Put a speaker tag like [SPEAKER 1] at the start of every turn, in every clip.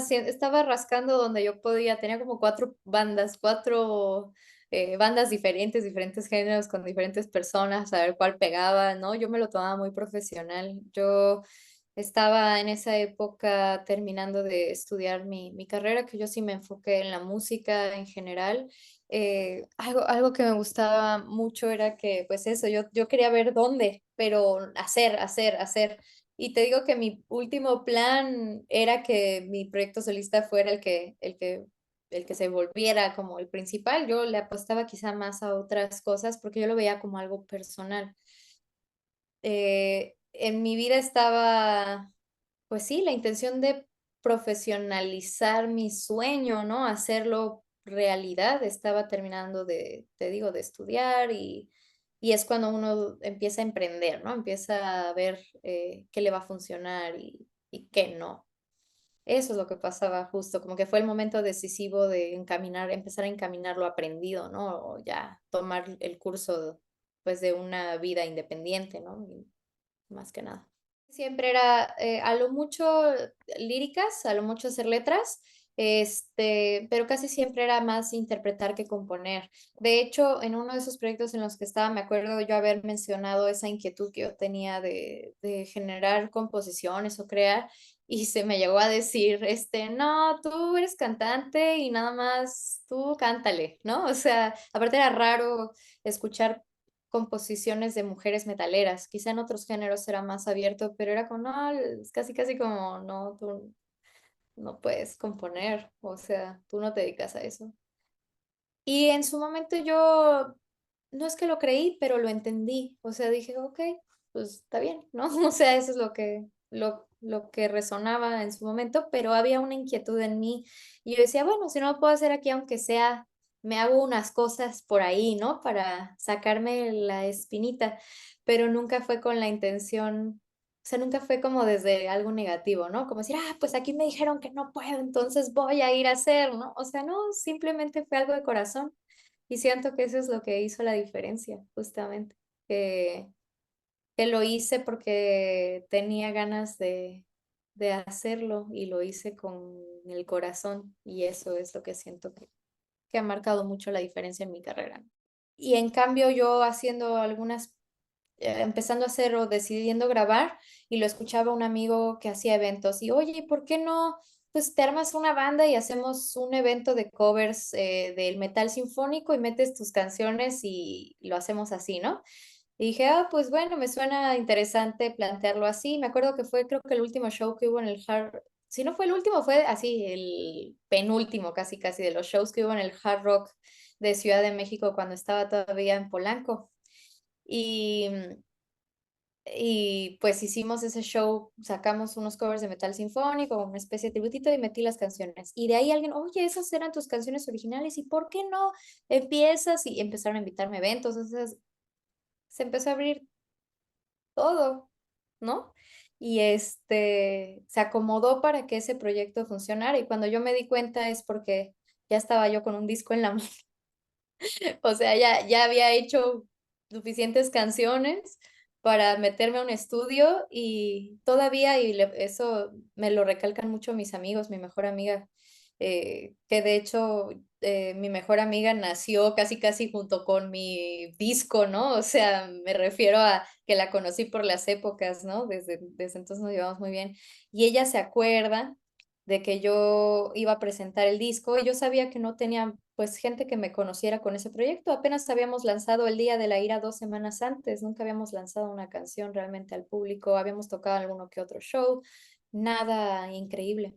[SPEAKER 1] estaba rascando donde yo podía, tenía como 4 bandas, 4 bandas diferentes, diferentes géneros, con diferentes personas, a ver cuál pegaba, ¿no? Yo me lo tomaba muy profesional. Yo estaba en esa época terminando de estudiar mi carrera, que yo sí me enfoqué en la música en general. Algo que me gustaba mucho era que, pues eso, yo quería ver dónde, pero hacer, hacer, hacer. Y te digo que mi último plan era que mi proyecto solista fuera el que se volviera como el principal. Yo le apostaba quizá más a otras cosas porque yo lo veía como algo personal. En mi vida estaba, pues sí, la intención de profesionalizar mi sueño, ¿no? Hacerlo realidad. Estaba terminando te digo, de estudiar y es cuando uno empieza a emprender, ¿no? Empieza a ver qué le va a funcionar y qué no. Eso es lo que pasaba justo, como que fue el momento decisivo de empezar a encaminar lo aprendido, ¿no? O ya tomar el curso, pues, de una vida independiente, ¿no? Más que nada. Siempre era, a lo mucho líricas, a lo mucho hacer letras, pero casi siempre era más interpretar que componer. De hecho, en uno de esos proyectos en los que estaba, me acuerdo yo haber mencionado esa inquietud que yo tenía de generar composiciones o crear, y se me llegó a decir, no, tú eres cantante y nada más tú cántale, ¿no? O sea, aparte era raro escuchar composiciones de mujeres metaleras. Quizá en otros géneros era más abierto, pero era como, no, es casi, casi como, no, tú no puedes componer, o sea, tú no te dedicas a eso. Y en su momento yo, no es que lo creí, pero lo entendí, o sea, dije, ok, pues está bien, ¿no? O sea, eso es lo que resonaba en su momento, pero había una inquietud en mí y yo decía, bueno, si no lo puedo hacer aquí, aunque sea, me hago unas cosas por ahí, ¿no? Para sacarme la espinita, pero nunca fue con la intención, o sea, nunca fue como desde algo negativo, ¿no? Como decir, pues aquí me dijeron que no puedo, entonces voy a ir a hacer, ¿no? O sea, no, simplemente fue algo de corazón. Y siento que eso es lo que hizo la diferencia, justamente, que, que lo hice porque tenía ganas de hacerlo y lo hice con el corazón y eso es lo que siento que ha marcado mucho la diferencia en mi carrera. Y en cambio yo haciendo empezando a hacer o decidiendo grabar y lo escuchaba un amigo que hacía eventos y oye, ¿por qué no? Pues te armas una banda y hacemos un evento de covers del metal sinfónico y metes tus canciones y lo hacemos así, ¿no? Y dije, pues bueno, me suena interesante plantearlo así. Me acuerdo que fue, creo que el último show que hubo en el si no fue el último, fue así, el penúltimo casi casi de los shows que hubo en el Hard Rock de Ciudad de México cuando estaba todavía en Polanco. Y, y pues hicimos ese show, sacamos unos covers de metal sinfónico, una especie de tributito y metí las canciones. Y de ahí alguien, oye, esas eran tus canciones originales, ¿y por qué no empiezas? Y empezaron a invitarme a eventos, entonces se empezó a abrir todo, ¿no? Y se acomodó para que ese proyecto funcionara. Y cuando yo me di cuenta es porque ya estaba yo con un disco en la mano. O sea, ya había hecho suficientes canciones para meterme a un estudio y todavía, eso me lo recalcan mucho mis amigos, mi mejor amiga, que de hecho mi mejor amiga nació casi casi junto con mi disco, ¿no? O sea, me refiero a que la conocí por las épocas, ¿no? Desde entonces nos llevamos muy bien. Y ella se acuerda de que yo iba a presentar el disco y yo sabía que no tenía pues gente que me conociera con ese proyecto. Apenas habíamos lanzado El Día de la Ira 2 semanas antes, nunca habíamos lanzado una canción realmente al público, habíamos tocado alguno que otro show, nada increíble.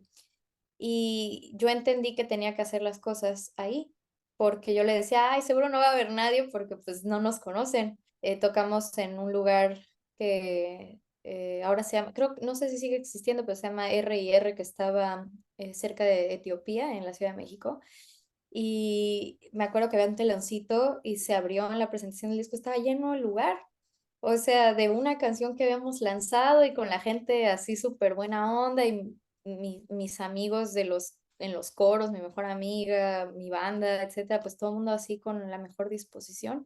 [SPEAKER 1] Y yo entendí que tenía que hacer las cosas ahí, porque yo le decía, ay, seguro no va a haber nadie porque pues no nos conocen. Tocamos en un lugar que ahora se llama, creo, no sé si sigue existiendo, pero se llama R&R, que estaba cerca de Etiopía, en la Ciudad de México. Y me acuerdo que había un teloncito y se abrió en la presentación del disco, estaba lleno el lugar. O sea, de una canción que habíamos lanzado y con la gente así súper buena onda y mis amigos en los coros, mi mejor amiga, mi banda, etcétera, pues todo el mundo así con la mejor disposición.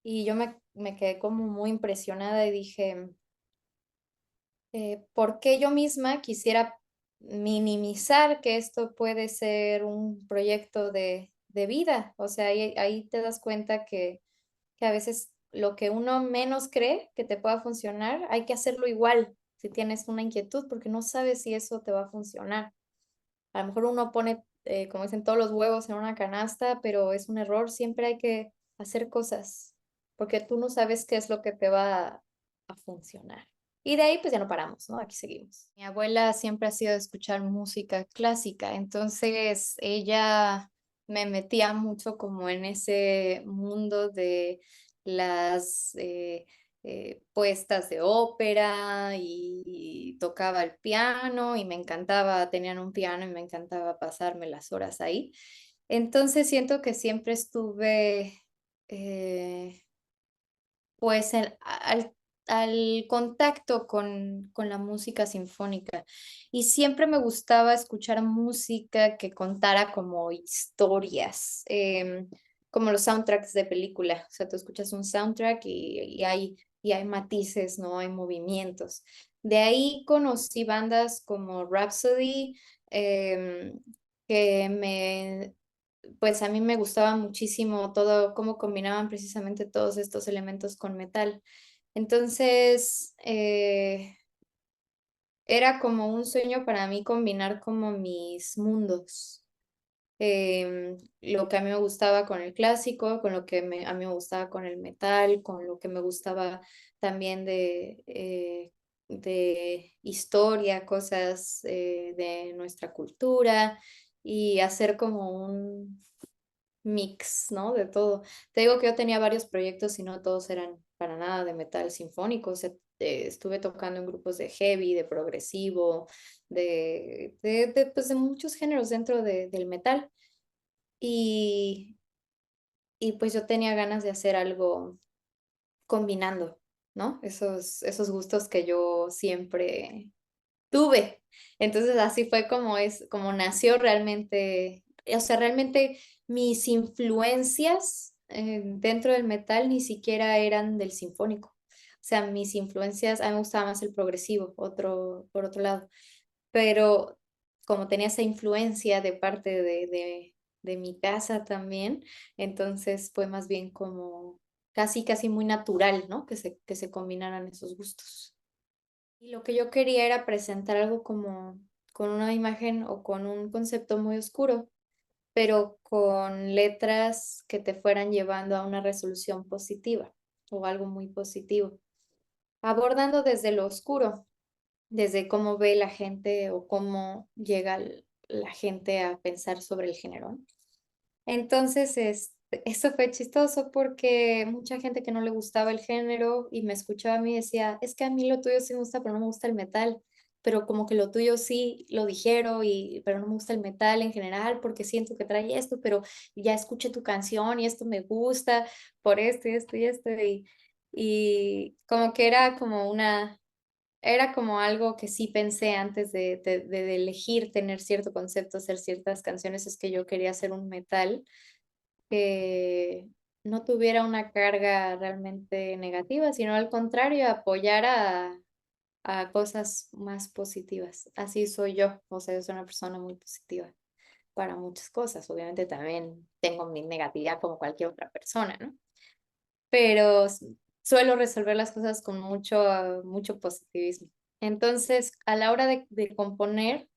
[SPEAKER 1] Y yo me quedé como muy impresionada y dije, ¿por qué yo misma quisiera minimizar que esto puede ser un proyecto de vida. O sea, ahí te das cuenta que a veces lo que uno menos cree que te pueda funcionar, hay que hacerlo igual si tienes una inquietud, porque no sabes si eso te va a funcionar. A lo mejor uno pone, como dicen, todos los huevos en una canasta, pero es un error. Siempre hay que hacer cosas, porque tú no sabes qué es lo que te va a funcionar. Y de ahí pues ya no paramos, ¿no? Aquí seguimos. Mi abuela siempre ha sido de escuchar música clásica, entonces ella me metía mucho como en ese mundo de las puestas de ópera y tocaba el piano y me encantaba, tenían un piano y me encantaba pasarme las horas ahí. Entonces siento que siempre estuve eh, pues al contacto con la música sinfónica y siempre me gustaba escuchar música que contara como historias, como los soundtracks de película. O sea, tú escuchas un soundtrack y hay matices, ¿no? Hay movimientos. De ahí conocí bandas como Rhapsody, que pues a mí me gustaba muchísimo todo, cómo combinaban precisamente todos estos elementos con metal. Entonces, era como un sueño para mí combinar como mis mundos. Lo que a mí me gustaba con el clásico, con lo que a mí me gustaba con el metal, con lo que me gustaba también de historia, cosas de nuestra cultura y hacer como un mix, ¿no? De todo. Te digo que yo tenía varios proyectos y no todos eran para nada de metal sinfónico. O sea, estuve tocando en grupos de heavy, de progresivo, pues de muchos géneros dentro del metal. Y, y pues yo tenía ganas de hacer algo combinando, ¿no? Esos gustos que yo siempre tuve. Entonces así fue como nació realmente, o sea, realmente mis influencias dentro del metal ni siquiera eran del sinfónico. O sea, mis influencias, a mí me gustaba más el progresivo, por otro lado. Pero como tenía esa influencia de parte de mi casa también, entonces fue más bien como casi muy natural, ¿no? Que se combinaran esos gustos. Y lo que yo quería era presentar algo como con una imagen o con un concepto muy oscuro, pero con letras que te fueran llevando a una resolución positiva o algo muy positivo, abordando desde lo oscuro, desde cómo ve la gente o cómo llega la gente a pensar sobre el género, ¿no? Entonces, eso fue chistoso porque mucha gente que no le gustaba el género y me escuchaba a mí decía, es que a mí lo tuyo sí me gusta, pero no me gusta el metal, pero como que lo tuyo sí lo dijeron, pero no me gusta el metal en general porque siento que trae esto, pero ya escuché tu canción y esto me gusta por esto y esto y esto y como que era como algo que sí pensé antes de elegir tener cierto concepto, hacer ciertas canciones, es que yo quería hacer un metal que no tuviera una carga realmente negativa, sino al contrario, apoyara a cosas más positivas. Así soy yo, o sea, yo soy una persona muy positiva para muchas cosas. Obviamente también tengo mi negatividad como cualquier otra persona, ¿no? Pero suelo resolver las cosas con mucho positivismo. Entonces, a la hora de componer,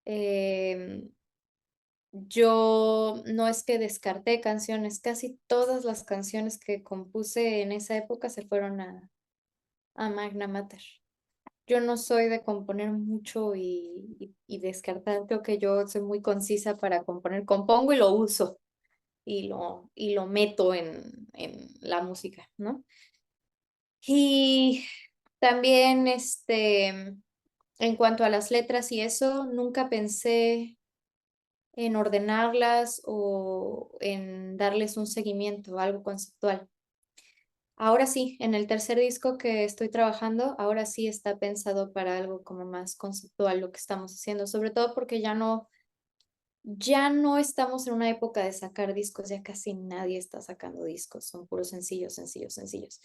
[SPEAKER 1] em, yo no es que descarté canciones, casi todas las canciones que compuse en esa época se fueron a Magna Mater. Yo no soy de componer mucho y descartar, creo que yo soy muy concisa para componer, compongo y lo uso y lo meto en la música, ¿no? Y también, en cuanto a las letras y eso, nunca pensé en ordenarlas o en darles un seguimiento, algo conceptual. Ahora sí, en el tercer disco que estoy trabajando, ahora sí está pensado para algo como más conceptual lo que estamos haciendo, sobre todo porque ya no estamos en una época de sacar discos, ya casi nadie está sacando discos, son puros sencillos, sencillos, sencillos.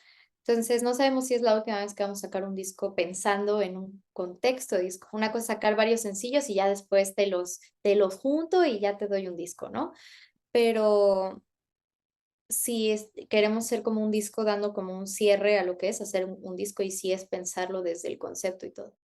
[SPEAKER 1] Entonces, no sabemos si es la última vez que vamos a sacar un disco pensando en un contexto de disco. Una cosa es sacar varios sencillos y ya después te los junto y ya te doy un disco, ¿no? Pero si queremos ser como un disco dando como un cierre a lo que es hacer un disco y sí es pensarlo desde el concepto y todo.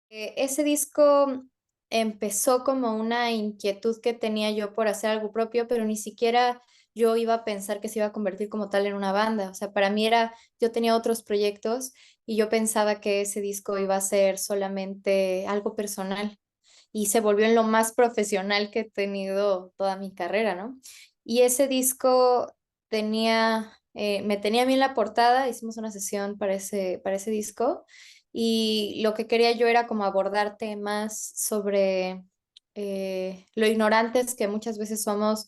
[SPEAKER 1] Ese disco empezó como una inquietud que tenía yo por hacer algo propio, pero ni siquiera yo iba a pensar que se iba a convertir como tal en una banda. O sea, para mí era, yo tenía otros proyectos y yo pensaba que ese disco iba a ser solamente algo personal y se volvió en lo más profesional que he tenido toda mi carrera, ¿no? Y ese disco me tenía a mí en la portada, hicimos una sesión para ese disco y lo que quería yo era como abordar temas sobre lo ignorantes que muchas veces somos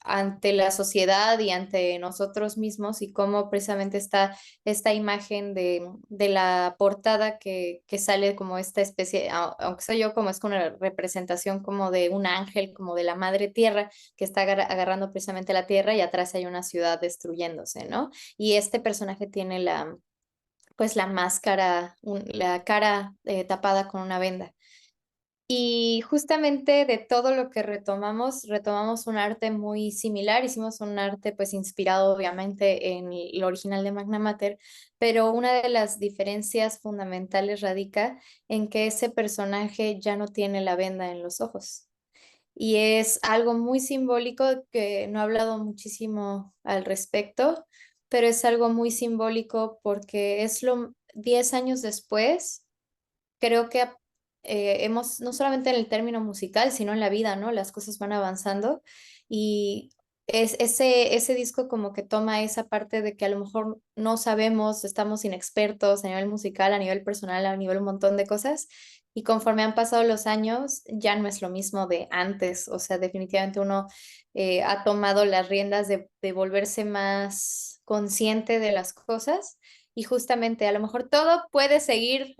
[SPEAKER 1] ante la sociedad y ante nosotros mismos y cómo precisamente está esta imagen de la portada que sale como esta especie, aunque soy yo, como es una representación como de un ángel, como de la madre tierra, que está agarrando precisamente la tierra y atrás hay una ciudad destruyéndose, ¿no? Y este personaje tiene pues la máscara, la cara tapada con una venda. Y justamente de todo lo que retomamos un arte muy similar, hicimos un arte pues inspirado obviamente en el original de Magna Mater, pero una de las diferencias fundamentales radica en que ese personaje ya no tiene la venda en los ojos. Y es algo muy simbólico que no he hablado muchísimo al respecto, pero es algo muy simbólico porque es 10 años después creo que no solamente en el término musical, sino en la vida, ¿no? Las cosas van avanzando y ese disco como que toma esa parte de que a lo mejor no sabemos, estamos inexpertos a nivel musical, a nivel personal, a nivel un montón de cosas. Y conforme han pasado los años, ya no es lo mismo de antes. O sea, definitivamente uno ha tomado las riendas de volverse más consciente de las cosas y justamente a lo mejor todo puede seguir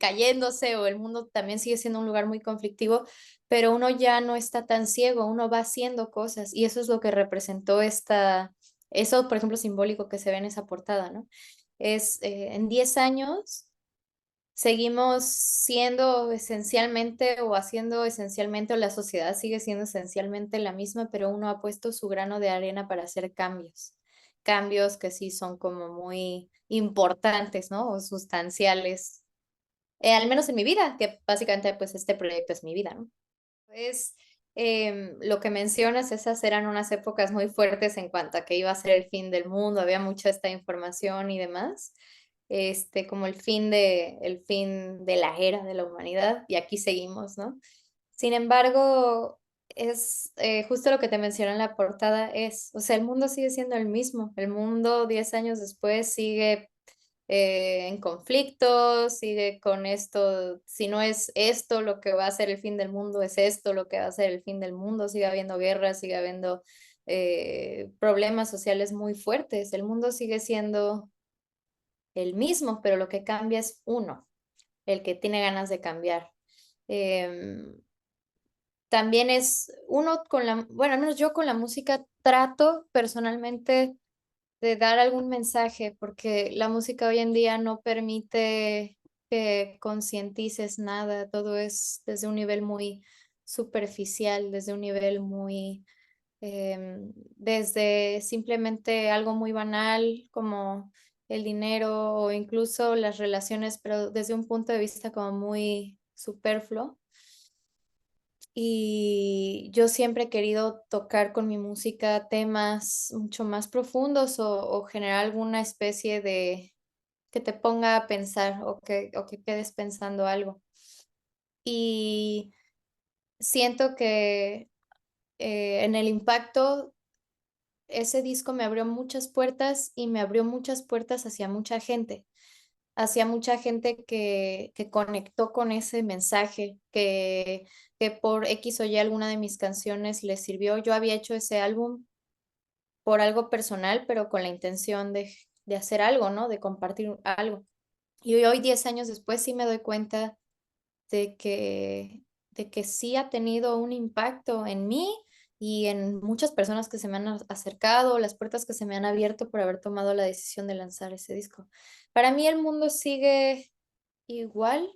[SPEAKER 1] cayéndose o el mundo también sigue siendo un lugar muy conflictivo, pero uno ya no está tan ciego, uno va haciendo cosas y eso es lo que representó eso por ejemplo simbólico que se ve en esa portada, ¿no? Es en 10 años seguimos siendo esencialmente o haciendo esencialmente o la sociedad sigue siendo esencialmente la misma, pero uno ha puesto su grano de arena para hacer cambios. Cambios que sí son como muy importantes, ¿no? O sustanciales, al menos en mi vida, que básicamente pues este proyecto es mi vida, ¿no? Es lo que mencionas, esas eran unas épocas muy fuertes en cuanto a que iba a ser el fin del mundo, había mucha esta información y demás, como el fin de la era de la humanidad, y aquí seguimos, ¿no? Sin embargo, es justo lo que te mencioné en la portada, o sea, el mundo sigue siendo el mismo, el mundo 10 años después sigue en conflicto, sigue con esto, si no es esto lo que va a ser el fin del mundo, es esto lo que va a ser el fin del mundo, sigue habiendo guerras, sigue habiendo problemas sociales muy fuertes, el mundo sigue siendo el mismo, pero lo que cambia es uno, el que tiene ganas de cambiar. Em, También es uno bueno, al menos yo con la música trato personalmente de dar algún mensaje, porque la música hoy en día no permite que concientices nada, todo es desde un nivel muy superficial, desde un nivel muy, desde simplemente algo muy banal como el dinero o incluso las relaciones, pero desde un punto de vista como muy superfluo. Y yo siempre he querido tocar con mi música temas mucho más profundos o generar alguna especie de que te ponga a pensar o que quedes pensando algo. Y siento que en el impacto, ese disco me abrió muchas puertas y me abrió muchas puertas hacia mucha gente que conectó con ese mensaje, que por X o Y alguna de mis canciones les sirvió. Yo había hecho ese álbum por algo personal, pero con la intención de hacer algo, ¿no? De compartir algo. Y hoy, 10 años después, sí me doy cuenta de que sí ha tenido un impacto en mí y en muchas personas que se me han acercado, las puertas que se me han abierto por haber tomado la decisión de lanzar ese disco. Para mí el mundo sigue igual,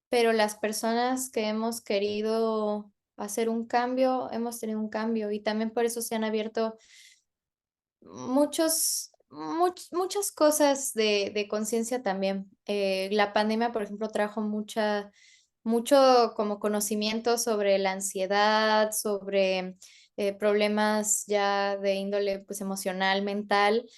[SPEAKER 1] pero las personas que hemos querido hacer un cambio, hemos tenido un cambio y también por eso se han abierto muchas cosas de conciencia también. La pandemia, por ejemplo, trajo mucho como conocimiento sobre la ansiedad, sobre problemas ya de índole pues emocional, mental,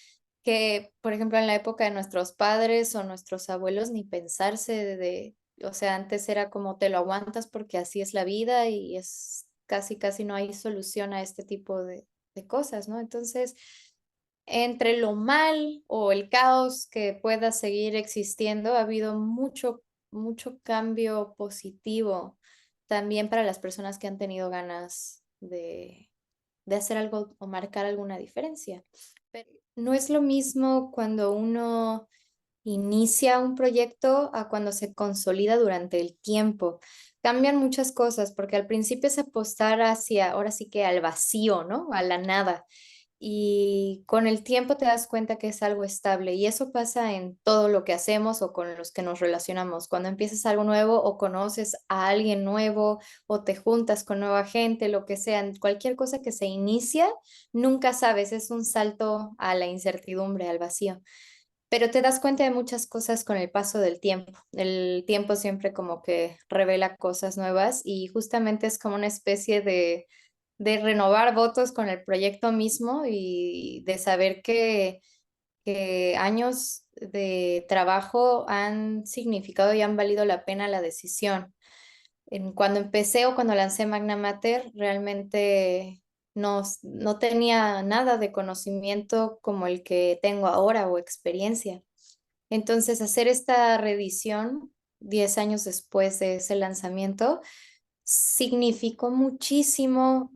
[SPEAKER 1] que, por ejemplo, en la época de nuestros padres o nuestros abuelos, ni pensarse o sea, antes era como te lo aguantas porque así es la vida y es casi no hay solución a este tipo de cosas, ¿no? Entonces, entre lo mal o el caos que pueda seguir existiendo, ha habido mucho cambio positivo también para las personas que han tenido ganas de hacer algo o marcar alguna diferencia. Pero no es lo mismo cuando uno inicia un proyecto a cuando se consolida durante el tiempo. Cambian muchas cosas porque al principio es apostar hacia, ahora sí que al vacío, ¿no? A la nada. Y con el tiempo te das cuenta que es algo estable y eso pasa en todo lo que hacemos o con los que nos relacionamos. Cuando empiezas algo nuevo o conoces a alguien nuevo o te juntas con nueva gente, lo que sea, cualquier cosa que se inicia, nunca sabes, es un salto a la incertidumbre, al vacío. Pero te das cuenta de muchas cosas con el paso del tiempo. El tiempo siempre como que revela cosas nuevas y justamente es como una especie de renovar votos con el proyecto mismo y de saber que años de trabajo han significado y han valido la pena la decisión. Cuando empecé o cuando lancé Magna Mater, realmente no tenía nada de conocimiento como el que tengo ahora o experiencia. Entonces, hacer esta reedición 10 años después de ese lanzamiento significó muchísimo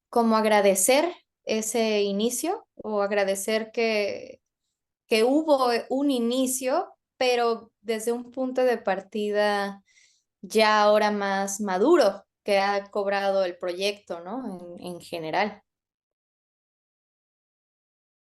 [SPEAKER 1] como agradecer ese inicio o agradecer que hubo un inicio, pero desde un punto de partida ya ahora más maduro que ha cobrado el proyecto, ¿no? En general.